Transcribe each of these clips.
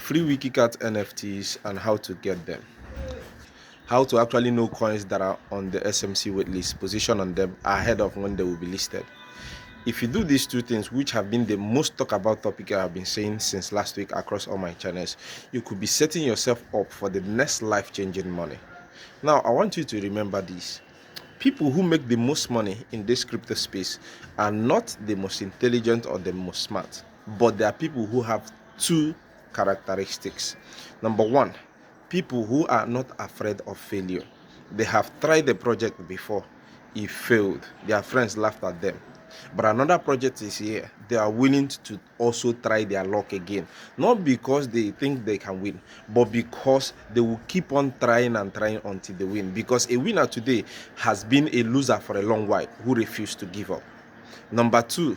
free WikiCat NFTs and how to get them. How to actually know coins that are on the SMC waitlist, position on them ahead of when they will be listed. If you do these two things, which have been the most talked about topic I have been saying since last week across all my channels, you could be setting yourself up for the next life-changing money. Now, I want you to remember this. People who make the most money in this crypto space are not the most intelligent or the most smart, but they are people who have two characteristics. Number one, people who are not afraid of failure. They have tried the project before, it failed, their friends laughed at them. But another project is here. They are willing to also try their luck again. Not because they think they can win, but because they will keep on trying and trying until they win. Because a winner today has been a loser for a long while who refused to give up. Number two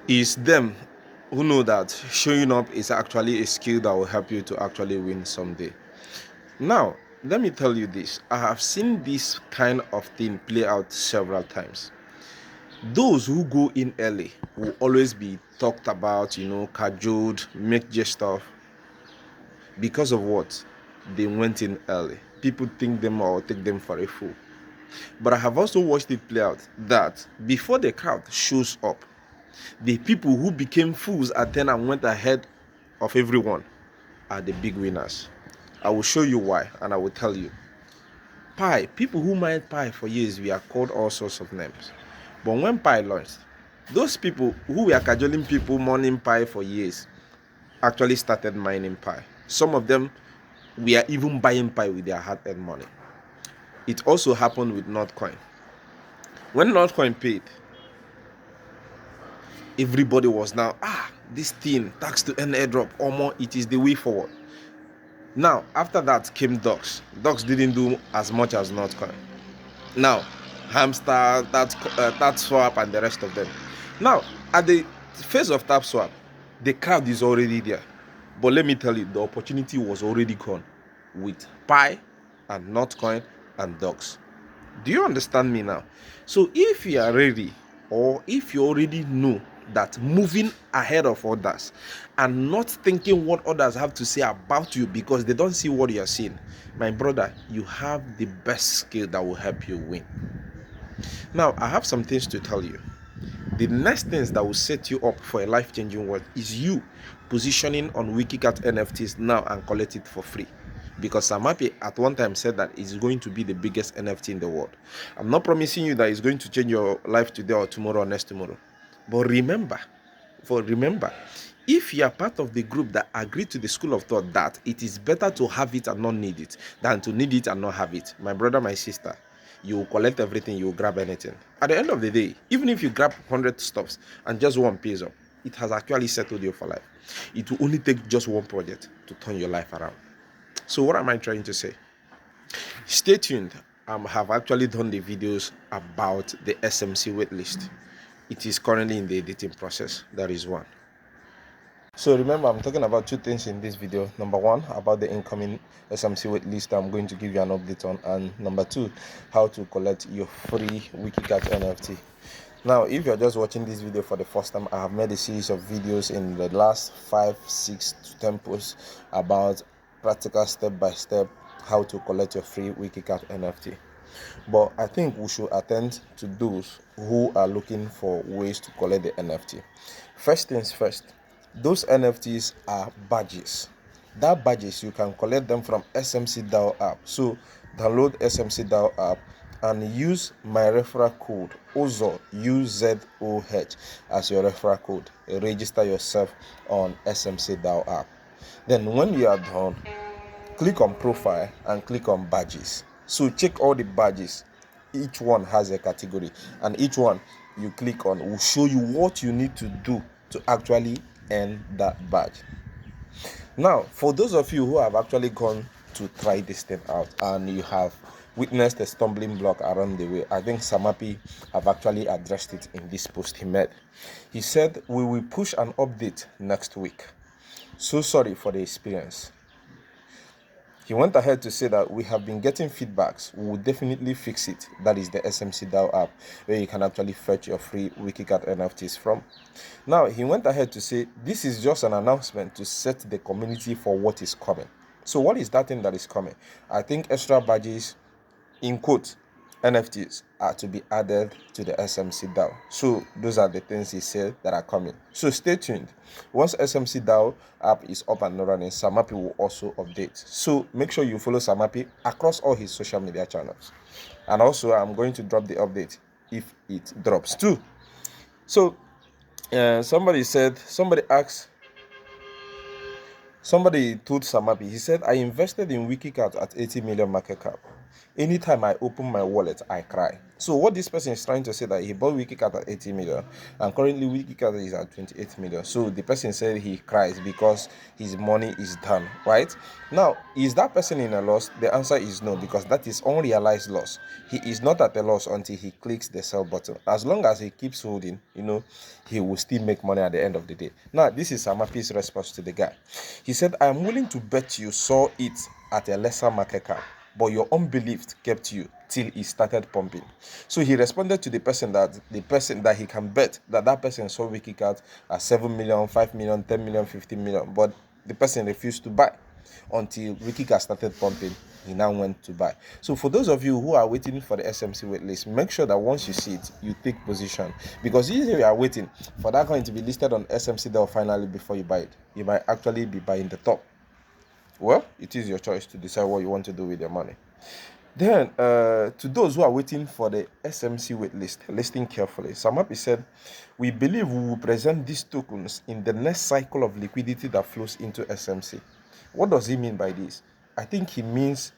is them who know that showing up is actually a skill that will help you to actually win someday. Now, let me tell you this. I have seen this kind of thing play out several times. Those who go in early will always be talked about, cajoled, make jest of. Because of what? They went in early. People think them or take them for a fool. But I have also watched it play out that before the crowd shows up, the people who became fools at 10 and went ahead of everyone are the big winners. I will show you why, and I will tell you. People who mined Pi for years were called all sorts of names. But when Pi launched, those people who were cajoling people mining Pi for years actually started mining Pi. Some of them were even buying Pi with their hard-earned money. It also happened with Notcoin. When Notcoin paid, everybody was now, this thing, tax to earn airdrop, or more, it is the way forward. Now, after that came Dox. Dox didn't do as much as Notcoin. Now, Hamster, TapSwap, and the rest of them. Now, at the phase of TapSwap, the crowd is already there. But let me tell you, the opportunity was already gone with Pi and Notcoin and Dox. Do you understand me now? So if you are ready, or if you already know that moving ahead of others and not thinking what others have to say about you because they don't see what you are seeing, my brother, you have the best skill that will help you win. Now, I have some things to tell you. The next things that will set you up for a life-changing world is you positioning on WikiCat NFTs now and collect it for free. Because Sirmapy at one time said that it's going to be the biggest NFT in the world. I'm not promising you that it's going to change your life today or tomorrow or next tomorrow. But remember, if you are part of the group that agreed to the school of thought that it is better to have it and not need it than to need it and not have it, my brother, my sister, you will collect everything, you will grab anything. At the end of the day, even if you grab 100 stuffs and just one pays up, it has actually settled you for life. It will only take just one project to turn your life around. So what am I trying to say? Stay tuned. I have actually done the videos about the SMC waitlist. It is currently in the editing process. That is one. So remember, I'm talking about two things in this video. Number one, about the incoming SMC waitlist I'm going to give you an update on. And number two, how to collect your free WikiCat NFT. Now, if you're just watching this video for the first time, I have made a series of videos in the last 5, 6 to 10 posts about practical step-by-step how to collect your free WikiCat NFT. But I think we should attend to those who are looking for ways to collect the NFT. First things first, those NFTs are badges. That badges, you can collect them from SMC DAO app. So download SMC DAO app and use my referral code OZOH, UZOH, as your referral code. Register yourself on SMC DAO app. Then when you are done, click on profile and click on badges. So check all the badges. Each one has a category, and each one you click on will show you what you need to do to actually earn that badge. Now, for those of you who have actually gone to try this thing out and you have witnessed a stumbling block around the way, I think Sirmapy have actually addressed it in this post he made. He said, we will push an update next week. So sorry for the experience. He went ahead to say that we have been getting feedbacks. We will definitely fix it. That is the SMC DAO app where you can actually fetch your free WikiCat NFTs from. Now, he went ahead to say this is just an announcement to set the community for what is coming. So what is that thing that is coming? I think extra badges, in quote, NFTs are to be added to the SMC DAO. So those are the things he said that are coming. So stay tuned. Once SMC DAO app is up and running, Sirmapy will also update. So make sure you follow Sirmapy across all his social media channels. And also, I'm going to drop the update if it drops too. So somebody told Sirmapy, he said, I invested in WikiCat at 80 million market cap. Anytime I open my wallet, I cry. So what this person is trying to say that he bought WikiCat at 80 million and currently WikiCat is at 28 million. So the person said he cries because his money is done, right? Now, is that person in a loss? The answer is no, because that is unrealized loss. He is not at a loss until he clicks the sell button. As long as he keeps holding, he will still make money at the end of the day. Now, this is Sirmapy's response to the guy. He said, I am willing to bet you saw it at a lesser market cap, but your unbelief kept you till it started pumping. So he responded to the person that he can bet that person saw WikiCat at 7 million, 5 million, 10 million, 15 million, but the person refused to buy until WikiCat started pumping. He now went to buy. So for those of you who are waiting for the SMC waitlist, make sure that once you see it, you take position, because usually you are waiting for that coin to be listed on SMC DAO finally before you buy it. You might actually be buying the top. Well, it is your choice to decide what you want to do with your money. Then, to those who are waiting for the SMC waitlist, listening carefully, Sirmapy said, we believe we will present these tokens in the next cycle of liquidity that flows into SMC. What does he mean by this? I think he means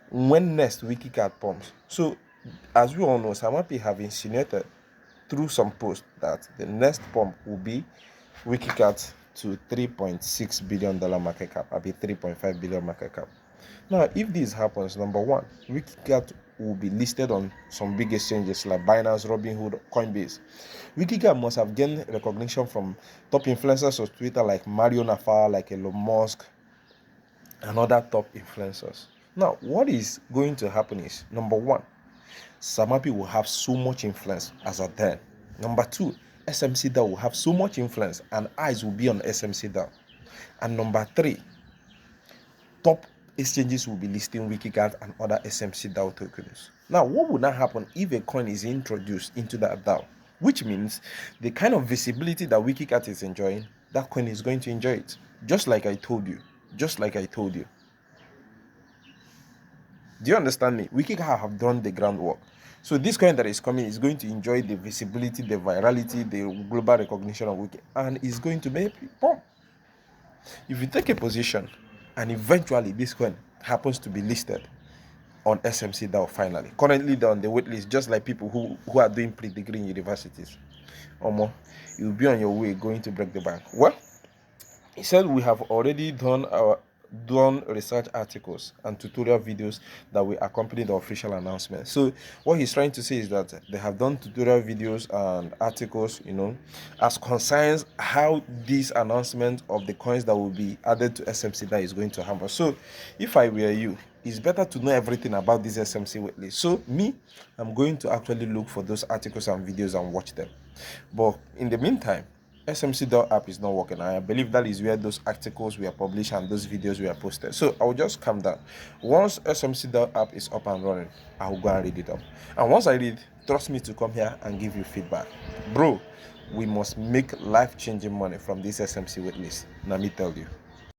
when next WikiCat pumps. So, as we all know, Sirmapy have insinuated through some posts that the next pump will be WikiCat to $3.6 billion market cap, I'll be 3.5 billion market cap. Now, if this happens, number one, WikiCat will be listed on some big exchanges like Binance, Robinhood, Coinbase. WikiCat must have gained recognition from top influencers of Twitter like Mario Nafa, like Elon Musk, and other top influencers. Now, what is going to happen is, number one, Sirmapy will have so much influence as of then. Number two, SMC DAO will have so much influence and eyes will be on SMC DAO. And number three, top exchanges will be listing WikiCat and other SMC DAO tokens. Now, what would not happen if a coin is introduced into that DAO? Which means the kind of visibility that WikiCat is enjoying, that coin is going to enjoy it. Just like I told you. Do you understand me? WikiCat have done the groundwork. So this coin that is coming is going to enjoy the visibility, the virality, the global recognition of Wiki, and is going to make it pump. If you take a position and eventually this coin happens to be listed on SMC DAO finally, currently they're on the waitlist, just like people who are doing pre-degree in universities, you'll be on your way going to break the bank. Well, he said we have already done research articles and tutorial videos that will accompany the official announcement. So what he's trying to say is that they have done tutorial videos and articles, as concerns how this announcement of the coins that will be added to SMC DAO is going to happen. So if I were you, it's better to know everything about this SMC waitlist. So I'm going to actually look for those articles and videos and watch them. But in the meantime, SMC DAO app is not working. I believe that is where those articles were published and those videos were posted. So I will just calm down. Once SMC DAO app is up and running, I will go and read it up. And once I read, trust me to come here and give you feedback. Bro, we must make life-changing money from this SMC waitlist. Let me tell you.